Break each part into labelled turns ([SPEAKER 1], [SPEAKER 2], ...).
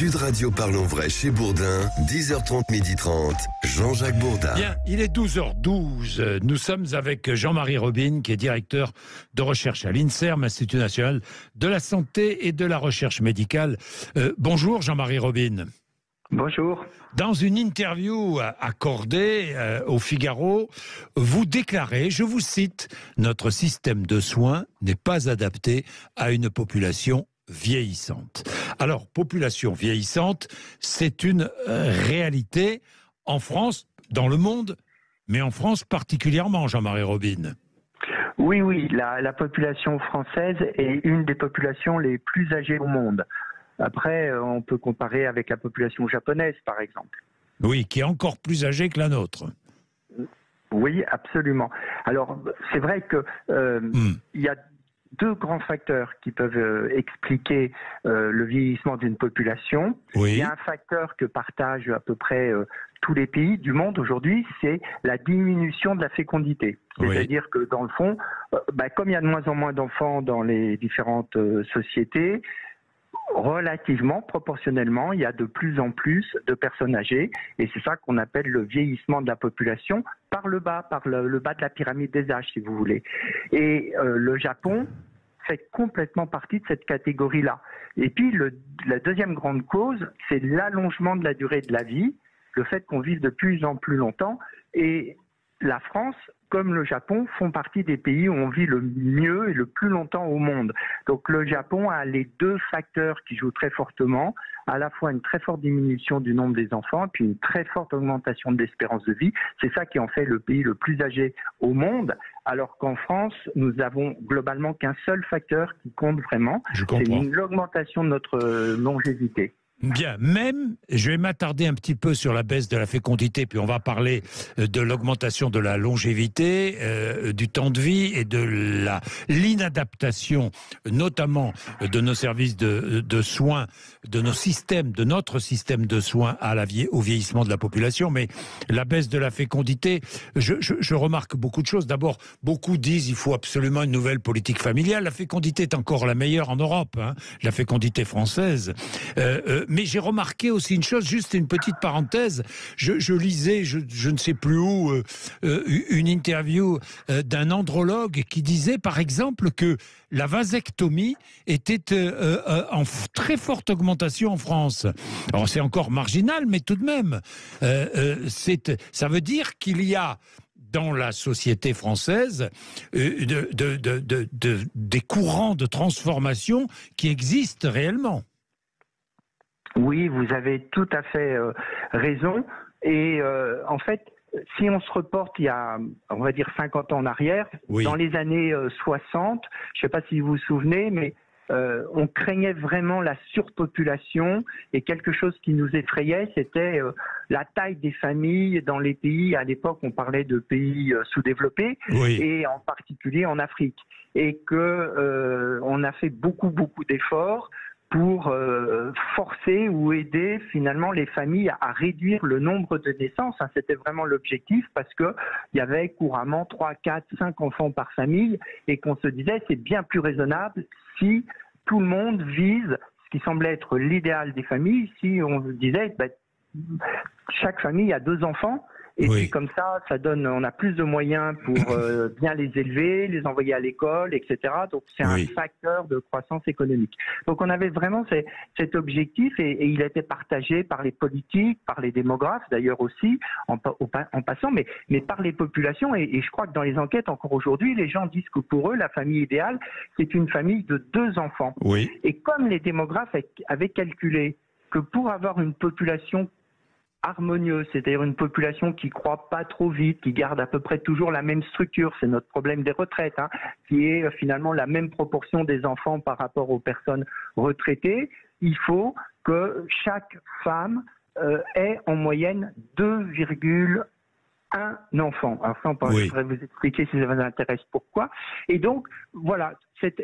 [SPEAKER 1] Sud Radio Parlons Vrai chez Bourdin, 10h30, 12h30, Jean-Jacques Bourdin.
[SPEAKER 2] Bien, il est 12h12. Nous sommes avec Jean-Marie Robine, qui est directeur de recherche à l'INSERM, Institut National de la Santé et de la Recherche Médicale. Bonjour Jean-Marie Robine.
[SPEAKER 3] Bonjour.
[SPEAKER 2] Dans une interview accordée au Figaro, vous déclarez, je vous cite, « Notre système de soins n'est pas adapté à une population vieillissante ». Alors, population vieillissante, c'est une réalité en France, dans le monde, mais en France particulièrement, Jean-Marie Robine.
[SPEAKER 3] Oui, la population française est une des populations les plus âgées au monde. Après, on peut comparer avec la population japonaise, par exemple.
[SPEAKER 2] Oui, qui est encore plus âgée que la nôtre.
[SPEAKER 3] Oui, absolument. Alors, c'est vrai que il y a deux grands facteurs qui peuvent expliquer le vieillissement d'une population.
[SPEAKER 2] Oui.
[SPEAKER 3] Il y a un facteur que partagent à peu près tous les pays du monde aujourd'hui, c'est la diminution de la fécondité. C'est-à-dire que dans le fond, comme il y a de moins en moins d'enfants dans les différentes sociétés, relativement, proportionnellement, il y a de plus en plus de personnes âgées et c'est ça qu'on appelle le vieillissement de la population par le bas de la pyramide des âges, si vous voulez. Et le Japon fait complètement partie de cette catégorie-là. Et puis, la deuxième grande cause, c'est l'allongement de la durée de la vie, le fait qu'on vive de plus en plus longtemps. Et la France, comme le Japon, font partie des pays où on vit le mieux et le plus longtemps au monde. Donc le Japon a les deux facteurs qui jouent très fortement, à la fois une très forte diminution du nombre des enfants et puis une très forte augmentation de l'espérance de vie. C'est ça qui en fait le pays le plus âgé au monde, alors qu'en France, nous avons globalement qu'un seul facteur qui compte vraiment, c'est l'augmentation de notre longévité.
[SPEAKER 2] Bien, même, je vais m'attarder un petit peu sur la baisse de la fécondité, puis on va parler de l'augmentation de la longévité, du temps de vie et de l'inadaptation, notamment de nos services de soins, de notre système de soins au vieillissement de la population. Mais la baisse de la fécondité, je remarque beaucoup de choses. D'abord, beaucoup disent qu'il faut absolument une nouvelle politique familiale. La fécondité est encore la meilleure en Europe, la fécondité française. Mais j'ai remarqué aussi une chose, juste une petite parenthèse. Je lisais, je ne sais plus où, une interview d'un andrologue qui disait, par exemple, que la vasectomie était en très forte augmentation en France. Alors c'est encore marginal, mais tout de même, ça veut dire qu'il y a dans la société française des courants de transformation qui existent réellement.
[SPEAKER 3] Oui, vous avez tout à fait raison. Et en fait, si on se reporte il y a, on va dire, 50 ans en arrière, dans les années 60, je ne sais pas si vous vous souvenez, mais on craignait vraiment la surpopulation et quelque chose qui nous effrayait, c'était la taille des familles dans les pays. À l'époque, on parlait de pays sous-développés et en particulier en Afrique. Et que on a fait beaucoup d'efforts pour forcer ou aider finalement les familles à réduire le nombre de naissances. C'était vraiment l'objectif parce que il y avait couramment 3, 4, 5 enfants par famille et qu'on se disait c'est bien plus raisonnable si tout le monde vise ce qui semblait être l'idéal des familles, si on disait chaque famille a 2 enfants. Et puis comme ça donne, on a plus de moyens pour bien les élever, les envoyer à l'école, etc. Donc c'est un facteur de croissance économique. Donc on avait vraiment cet objectif et il était partagé par les politiques, par les démographes d'ailleurs aussi, en passant, mais par les populations. Et je crois que dans les enquêtes encore aujourd'hui, les gens disent que pour eux, la famille idéale, c'est une famille de 2 enfants. Et comme les démographes avaient calculé que pour avoir une population harmonieuse, c'est-à-dire une population qui croît pas trop vite, qui garde à peu près toujours la même structure, c'est notre problème des retraites, qui est finalement la même proportion des enfants par rapport aux personnes retraitées, il faut que chaque femme ait en moyenne 2,1 enfant. Alors ça, je pourrais vous expliquer si ça vous intéresse pourquoi. Et donc, voilà,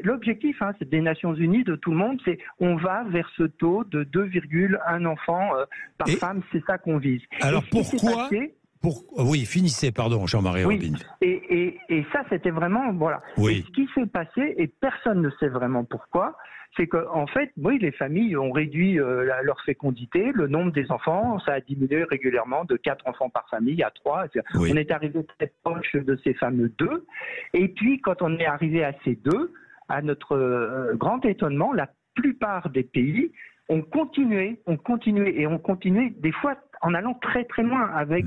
[SPEAKER 3] l'objectif des Nations Unies, de tout le monde, c'est on va vers ce taux de 2,1 enfants par femme, c'est ça qu'on vise.
[SPEAKER 2] Alors pourquoi Oui, finissez, pardon, Jean-Marie Robin.
[SPEAKER 3] Et ça, c'était vraiment, voilà.
[SPEAKER 2] Oui.
[SPEAKER 3] Et ce qui s'est passé, et personne ne sait vraiment pourquoi, c'est qu'en fait, oui, les familles ont réduit leur fécondité, le nombre des enfants, ça a diminué régulièrement de 4 enfants par famille à 3.
[SPEAKER 2] Oui.
[SPEAKER 3] On est arrivé très proche de ces fameux 2. Et puis, quand on est arrivé à ces 2, à notre grand étonnement, la plupart des pays ont continué, des fois en allant très très loin, avec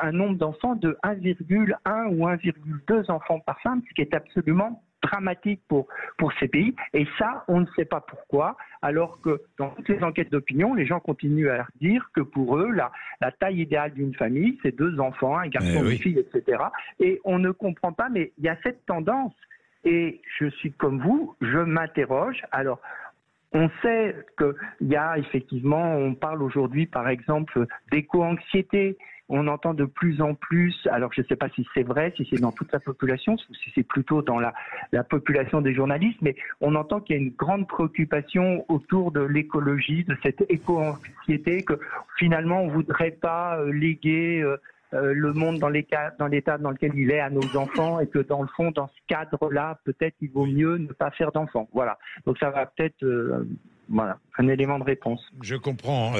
[SPEAKER 3] un nombre d'enfants de 1,1 ou 1,2 enfants par femme, ce qui est absolument dramatique pour ces pays. Et ça, on ne sait pas pourquoi, alors que dans toutes les enquêtes d'opinion, les gens continuent à dire que pour eux, la taille idéale d'une famille, c'est 2 enfants, un garçon, une fille, etc. Et on ne comprend pas, mais il y a cette tendance, et je suis comme vous, je m'interroge. Alors, on sait qu'il y a effectivement, on parle aujourd'hui par exemple d'éco-anxiété, on entend de plus en plus, alors je ne sais pas si c'est vrai, si c'est dans toute la population, ou si c'est plutôt dans la population des journalistes, mais on entend qu'il y a une grande préoccupation autour de l'écologie, de cette éco-anxiété, que finalement on ne voudrait pas léguer le monde dans l'état dans lequel il est à nos enfants, et que dans le fond, dans ce cadre-là, peut-être il vaut mieux ne pas faire d'enfants. Voilà. Donc ça va peut-être, un élément de réponse.
[SPEAKER 2] Je comprends,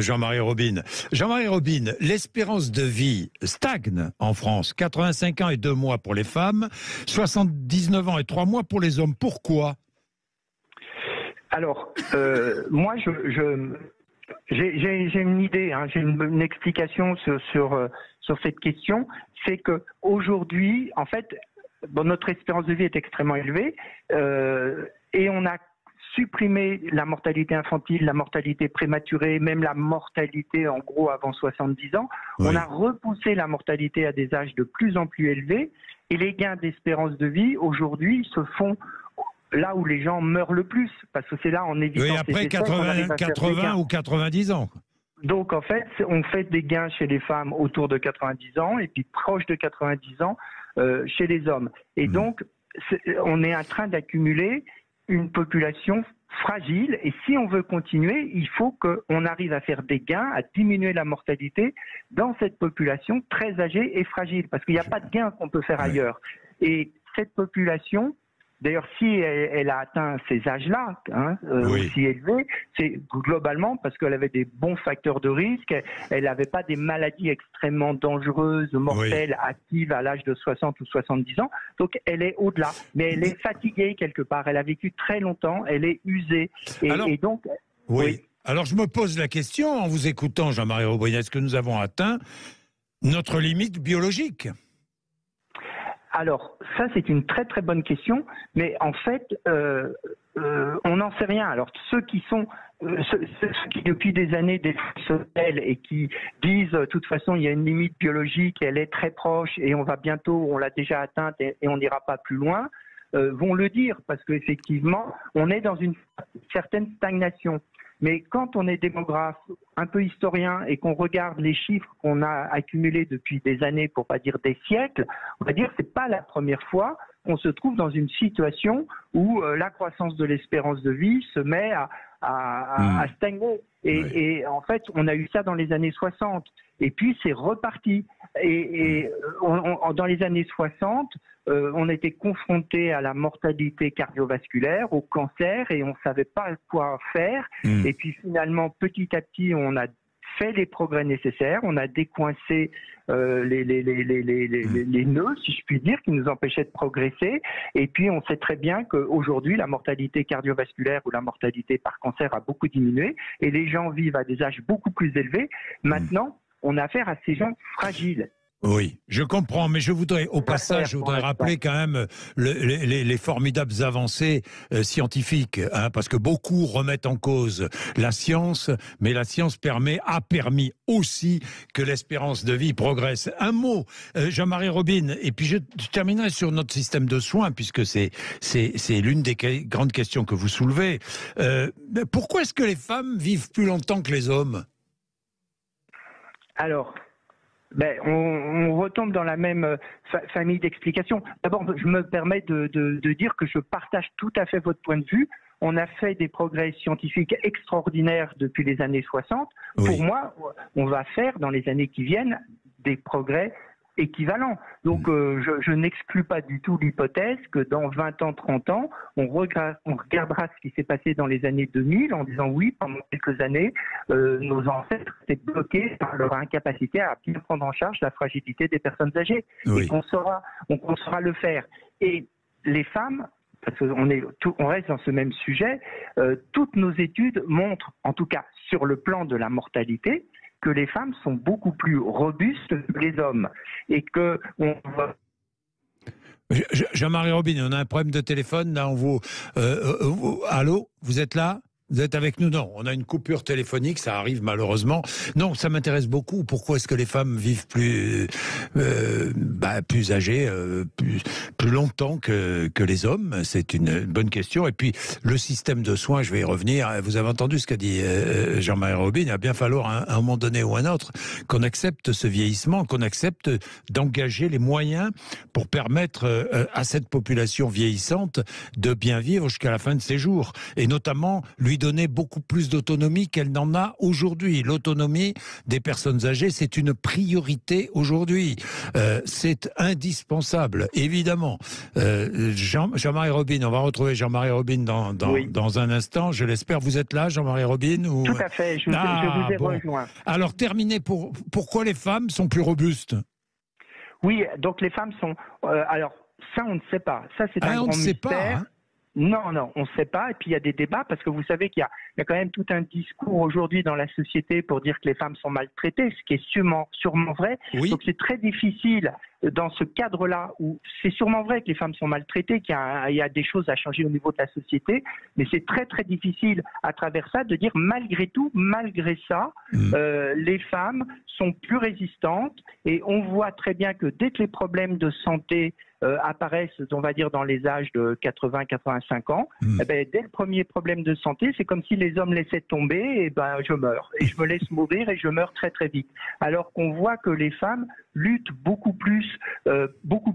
[SPEAKER 2] Jean-Marie Robin. Jean-Marie Robin, l'espérance de vie stagne en France. 85 ans et 2 mois pour les femmes, 79 ans et 3 mois pour les hommes. Pourquoi ?
[SPEAKER 3] Alors, moi, j'ai une idée, j'ai une explication sur cette question. C'est que aujourd'hui, en fait, notre espérance de vie est extrêmement élevée et on a supprimé la mortalité infantile, la mortalité prématurée, même la mortalité en gros avant 70 ans. Oui. On a repoussé la mortalité à des âges de plus en plus élevés et les gains d'espérance de vie aujourd'hui se font là où les gens meurent le plus, parce que c'est là en évitant
[SPEAKER 2] ces après 80 ou 90 ans.
[SPEAKER 3] Donc en fait, on fait des gains chez les femmes autour de 90 ans et puis proche de 90 ans chez les hommes. Et donc, on est en train d'accumuler une population fragile, et si on veut continuer, il faut qu'on arrive à faire des gains, à diminuer la mortalité dans cette population très âgée et fragile, parce qu'il n'y a pas de gains qu'on peut faire ailleurs. Et cette population, d'ailleurs, si elle a atteint ces âges-là, aussi élevés, c'est globalement parce qu'elle avait des bons facteurs de risque, elle n'avait pas des maladies extrêmement dangereuses, mortelles, actives à l'âge de 60 ou 70 ans. Donc, elle est au-delà. Mais elle est fatiguée quelque part. Elle a vécu très longtemps, elle est usée. Et donc...
[SPEAKER 2] Oui. Alors, je me pose la question, en vous écoutant, Jean-Marie Robin, est-ce que nous avons atteint notre limite biologique ?
[SPEAKER 3] Alors, ça, c'est une très très bonne question, mais en fait, on n'en sait rien. Alors, ceux qui depuis des années défendent et qui disent, de toute façon, il y a une limite biologique, elle est très proche et on va bientôt, on l'a déjà atteinte et on n'ira pas plus loin, vont le dire, parce qu'effectivement, on est dans une certaine stagnation. Mais quand on est démographe, un peu historien, et qu'on regarde les chiffres qu'on a accumulés depuis des années, pour pas dire des siècles, on va dire que c'est pas la première fois qu'on se trouve dans une situation où la croissance de l'espérance de vie se met à stagner. Et en fait, on a eu ça dans les années 60. Et puis, c'est reparti. Et dans les années 60, on était confronté à la mortalité cardiovasculaire, au cancer, et on ne savait pas quoi faire. Et puis, finalement, petit à petit, on a fait les progrès nécessaires, on a décoincé les nœuds, si je puis dire, qui nous empêchaient de progresser. Et puis, on sait très bien qu'aujourd'hui, la mortalité cardiovasculaire ou la mortalité par cancer a beaucoup diminué et les gens vivent à des âges beaucoup plus élevés. Maintenant, on a affaire à ces gens fragiles.
[SPEAKER 2] Oui, je comprends, mais je voudrais rappeler quand même les formidables avancées scientifiques, parce que beaucoup remettent en cause la science, mais la science a permis aussi que l'espérance de vie progresse. Un mot, Jean-Marie Robin, et puis je terminerai sur notre système de soins, puisque c'est l'une des grandes questions que vous soulevez. Pourquoi est-ce que les femmes vivent plus longtemps que les hommes ?
[SPEAKER 3] Alors... on retombe dans la même famille d'explications. D'abord, je me permets de dire que je partage tout à fait votre point de vue. On a fait des progrès scientifiques extraordinaires depuis les années 60. Oui. Pour moi, on va faire dans les années qui viennent des progrès équivalents. Donc je n'exclus pas du tout l'hypothèse que dans 20 ans, 30 ans, on regardera ce qui s'est passé dans les années 2000 en disant oui, pendant quelques années, nos ancêtres étaient bloqués par leur incapacité à bien prendre en charge la fragilité des personnes âgées.
[SPEAKER 2] Oui.
[SPEAKER 3] Et qu'on saura le faire. Et les femmes, parce qu'on reste dans ce même sujet, toutes nos études montrent, en tout cas sur le plan de la mortalité, que les femmes sont beaucoup plus robustes que les hommes. Et que on voit...
[SPEAKER 2] Jean-Marie Robine, on a un problème de téléphone. Là, allô, vous êtes là ? Vous êtes avec nous? Non, on a une coupure téléphonique, ça arrive malheureusement. Non, ça m'intéresse beaucoup. Pourquoi est-ce que les femmes vivent plus âgées, plus longtemps que les hommes? C'est une bonne question. Et puis, le système de soins, je vais y revenir. Vous avez entendu ce qu'a dit Jean-Marie Robine. Il va bien falloir, à un moment donné ou un autre, qu'on accepte ce vieillissement, qu'on accepte d'engager les moyens pour permettre à cette population vieillissante de bien vivre jusqu'à la fin de ses jours. Et notamment, lui donner beaucoup plus d'autonomie qu'elle n'en a aujourd'hui. L'autonomie des personnes âgées, c'est une priorité aujourd'hui. C'est indispensable, évidemment. Jean-Marie Robine, on va retrouver Jean-Marie Robine dans un instant, je l'espère. Vous êtes là, Jean-Marie Robine ou...
[SPEAKER 3] Tout à fait, je vous ai rejoint.
[SPEAKER 2] Alors, terminez, pourquoi les femmes sont plus robustes?
[SPEAKER 3] Oui, donc les femmes sont... alors, ça, on ne sait pas. Ça, c'est un grand mystère. Pas, hein. Non, on ne sait pas. Et puis, il y a des débats parce que vous savez qu'il y a quand même tout un discours aujourd'hui dans la société pour dire que les femmes sont maltraitées, ce qui est sûrement vrai. Oui. Donc, c'est très difficile dans ce cadre-là où c'est sûrement vrai que les femmes sont maltraitées, qu'il y a des choses à changer au niveau de la société, mais c'est très, très difficile à travers ça de dire malgré tout, malgré ça, les femmes sont plus résistantes et on voit très bien que dès que les problèmes de santé apparaissent, on va dire, dans les âges de 80-85 ans, eh ben, dès le premier problème de santé, c'est comme si les hommes laissaient tomber et ben je meurs. Et je me laisse mourir et je meurs très très vite. Alors qu'on voit que les femmes luttent beaucoup plus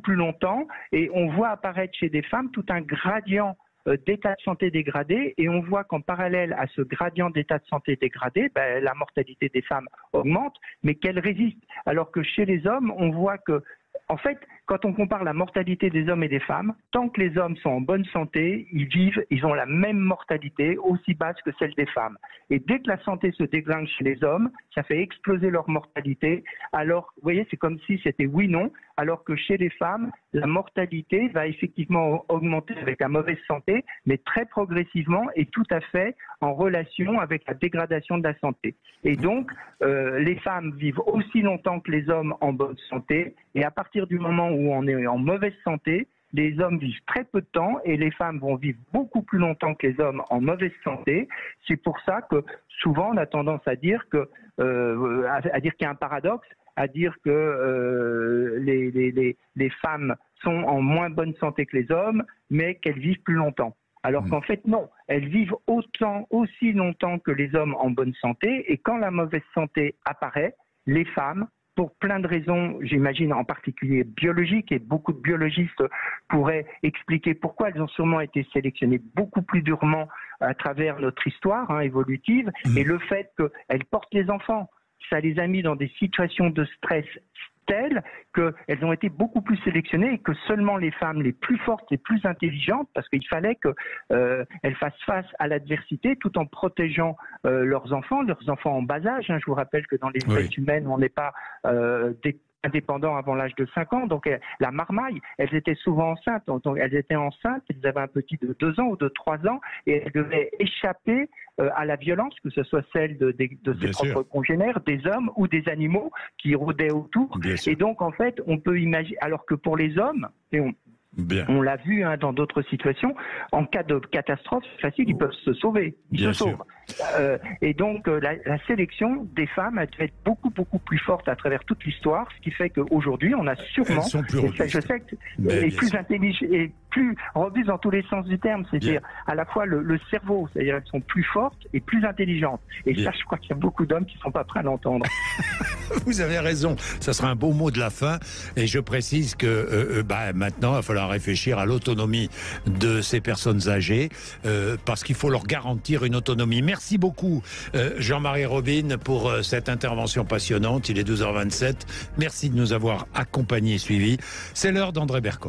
[SPEAKER 3] longtemps et on voit apparaître chez des femmes tout un gradient d'état de santé dégradé et on voit qu'en parallèle à ce gradient d'état de santé dégradé, ben, la mortalité des femmes augmente, mais qu'elle résiste. Alors que chez les hommes, on voit que en fait, quand on compare la mortalité des hommes et des femmes, tant que les hommes sont en bonne santé, ils ont la même mortalité, aussi basse que celle des femmes. Et dès que la santé se déglingue chez les hommes, ça fait exploser leur mortalité. Alors, vous voyez, c'est comme si c'était oui-non, alors que chez les femmes, la mortalité va effectivement augmenter avec la mauvaise santé, mais très progressivement et tout à fait en relation avec la dégradation de la santé. Et donc, les femmes vivent aussi longtemps que les hommes en bonne santé, et à partir du moment où on est en mauvaise santé, les hommes vivent très peu de temps et les femmes vont vivre beaucoup plus longtemps que les hommes en mauvaise santé. C'est pour ça que souvent on a tendance à dire qu'il y a un paradoxe, à dire que les femmes sont en moins bonne santé que les hommes, mais qu'elles vivent plus longtemps. Alors qu'en fait, non, elles vivent aussi longtemps que les hommes en bonne santé, et quand la mauvaise santé apparaît, les femmes, pour plein de raisons, j'imagine en particulier biologiques, et beaucoup de biologistes pourraient expliquer pourquoi elles ont sûrement été sélectionnées beaucoup plus durement à travers notre histoire évolutive, et le fait qu'elles portent les enfants, ça les a mis dans des situations de stress telles qu'elles ont été beaucoup plus sélectionnées et que seulement les femmes les plus fortes, les plus intelligentes, parce qu'il fallait qu'elles fassent face à l'adversité tout en protégeant leurs enfants en bas âge. Je vous rappelle que dans les espèces humaines, on n'est pas indépendants avant l'âge de 5 ans, donc la marmaille, elles étaient souvent enceintes, elles étaient enceintes, elles avaient un petit de 2 ans ou de 3 ans, et elles devaient échapper à la violence, que ce soit celle de ses propres congénères, des hommes ou des animaux qui rôdaient autour. Et donc en fait, on peut imaginer, alors que pour les hommes, et on l'a vu dans d'autres situations, en cas de catastrophe facile, ils peuvent se sauver. Ils se sauvent. Et donc, la sélection des femmes a dû être beaucoup, beaucoup plus forte à travers toute l'histoire, ce qui fait qu'aujourd'hui, on a sûrement, je sais que les plus intelligents et plus robustes dans tous les sens du terme, c'est-à-dire à la fois le cerveau, c'est-à-dire elles sont plus fortes et plus intelligentes. Et ça, je crois qu'il y a beaucoup d'hommes qui ne sont pas prêts à l'entendre.
[SPEAKER 2] Vous avez raison, ça sera un beau mot de la fin. Et je précise que maintenant, il va falloir réfléchir à l'autonomie de ces personnes âgées, parce qu'il faut leur garantir une autonomie. Merci beaucoup, Jean-Marie Robine, pour cette intervention passionnante. Il est 12h27. Merci de nous avoir accompagnés et suivis. C'est l'heure d'André Bercon.